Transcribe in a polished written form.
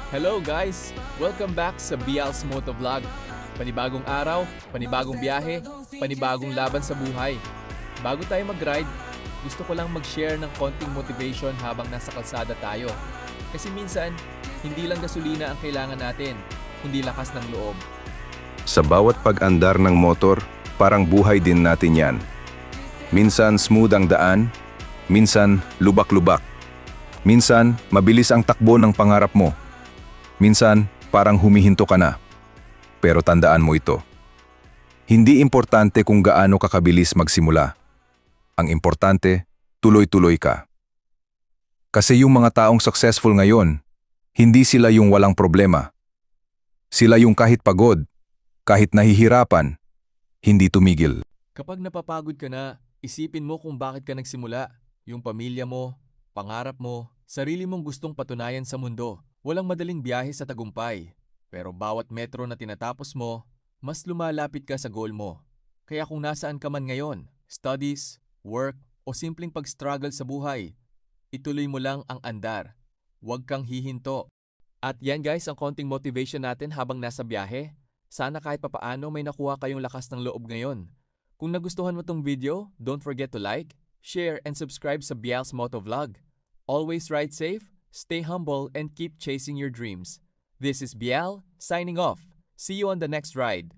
Hello guys! Welcome back sa Bial's Motovlog. Panibagong araw, panibagong biyahe, panibagong laban sa buhay. Bago tayo mag-ride, gusto ko lang mag-share ng konting motivation habang nasa kalsada tayo. Kasi minsan, hindi lang gasolina ang kailangan natin, kundi lakas ng loob. Sa bawat pag-andar ng motor, parang buhay din natin yan. Minsan smooth ang daan, minsan lubak-lubak. Minsan mabilis ang takbo ng pangarap mo. Minsan parang humihinto ka na. Pero tandaan mo ito. Hindi importante kung gaano ka kabilis magsimula. Ang importante, tuloy-tuloy ka. Kasi yung mga taong successful ngayon, hindi sila yung walang problema. Sila yung kahit pagod, kahit nahihirapan, hindi tumigil. Kapag napapagod ka na, isipin mo kung bakit ka nagsimula. Yung pamilya mo, pangarap mo, sarili mong gustong patunayan sa mundo. Walang madaling biyahe sa tagumpay. Pero bawat metro na tinatapos mo, mas lumalapit ka sa goal mo. Kaya kung nasaan ka man ngayon, studies, work, o simpleng pag-struggle sa buhay, ituloy mo lang ang andar. Huwag kang hihinto. At yan guys ang konting motivation natin habang nasa biyahe. Sana kahit papaano may nakuha kayong lakas ng loob ngayon. Kung nagustuhan mo tong video, don't forget to like, share, and subscribe sa Bial's Motovlog. Always ride safe, stay humble, and keep chasing your dreams. This is Bial, signing off. See you on the next ride.